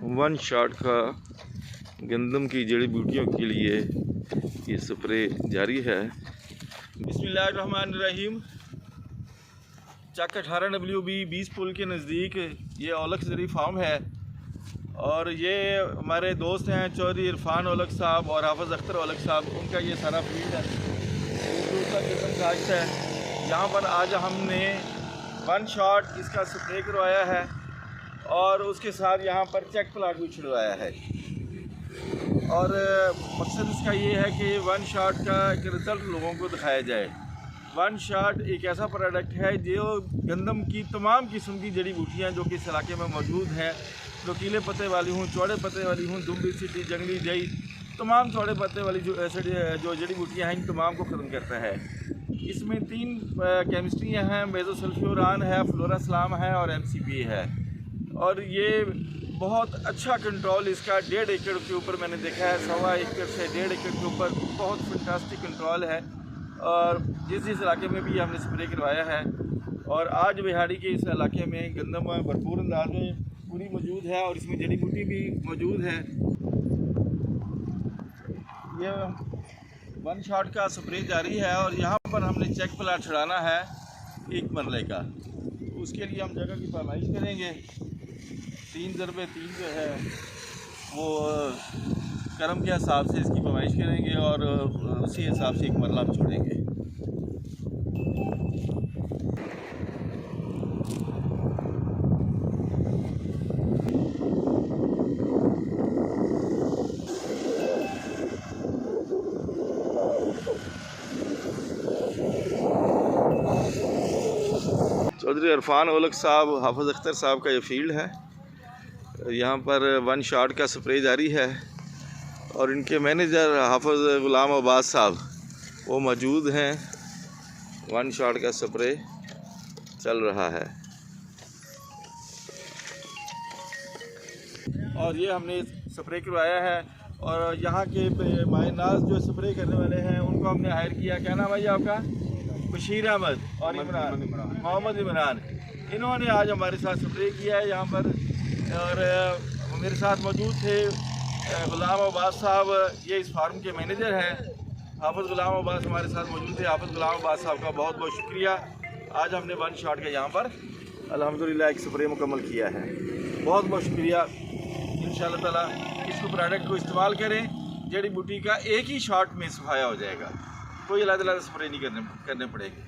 One shot का गंदम की जड़ी बूटियों के लिए ये स्प्रे जारी है। बिस्मिल्लाहिर्रहमानिर्रहीम। चक 18WB 20 पुल के नज़दीक ये औलख ज़री फार्म है और ये हमारे दोस्त हैं चौधरी इरफान औलख साहब और हाफिज़ अख्तर औलख साहब, उनका ये सारा फील्ड है। दूसरा किस्म काश्त है। यहाँ पर आज हमने वन शॉट इसका स्प्रे करवाया है और उसके साथ यहाँ पर चेक प्लाट भी छिड़वाया है। और मकसद इसका ये है कि वन शॉट का एक रिज़ल्ट लोगों को दिखाया जाए। वन शॉट एक ऐसा प्रोडक्ट है जो गंदम की तमाम किस्म की जड़ी बूटियाँ जो कि इस इलाके में मौजूद हैं, लकीले पत्ते वाली हूँ, चौड़े पत्ते वाली हूँ, दुम्बी सीटी, जंगली जई, तमाम चौड़े पत्ते वाली जो जड़ी बूटियाँ हैं इन तमाम को ख़त्म करता है। इसमें 3 केमिस्ट्रियाँ हैं, मेज़ोसल्फ्यूरान है, फ्लोरास्लाम है और MCPA है। और ये बहुत अच्छा कंट्रोल इसका 1.5 एकड़ के ऊपर मैंने देखा है, 1.25 एकड़ से 1.5 एकड़ के ऊपर बहुत फंटास्टिक कंट्रोल है। और जिस इलाके में भी हमने स्प्रे करवाया है और आज बिहाड़ी के इस इलाके में गंदम भरपूर अंदाज में पूरी मौजूद है और इसमें जड़ी बूटी भी मौजूद है। ये वन शॉट का स्प्रे जारी है और यहाँ पर हमने चेक प्लाट छड़ाना है 1 मरले का। उसके लिए हम जगह की पैमाइश करेंगे। 3 × 3 जो है वो करम के हिसाब से इसकी पैमाइश करेंगे और उसी हिसाब से 1 मरला हम छोड़ेंगे। चौधरी इरफान औलख साहब, हाफिज़ अख्तर साहब का ये फील्ड है। यहाँ पर वन शॉट का स्प्रे जारी है और इनके मैनेजर हाफिज़ गुलाम अब्बास साहब वो मौजूद हैं। वन शॉट का स्प्रे चल रहा है और ये हमने स्प्रे करवाया है। और यहाँ के मायनाज जो स्प्रे करने वाले हैं उनको हमने हायर किया। क्या नाम है जी आपका? बशीर अहमद और मोहम्मद इमरान। इन्होंने आज हमारे साथ स्प्रे किया है यहाँ पर। और मेरे साथ मौजूद थे गुलाम अब्बास साहब, ये इस फार्म के मैनेजर हैं। हाफिज़ गुलाम अब्बास हमारे साथ मौजूद थे। हाफिज़ गुलाम अब्बास साहब का बहुत बहुत शुक्रिया। आज हमने वन शॉट का यहाँ पर अल्हम्दुलिल्लाह एक स्प्रे मुकम्मल किया है। बहुत बहुत शुक्रिया। इंशाअल्लाह ताला इसको प्रोडक्ट को इस्तेमाल करें, जड़ी बूटी का एक ही शॉट में सफाया हो जाएगा, कोई अलग-अलग स्प्रे नहीं करने पड़ेगी।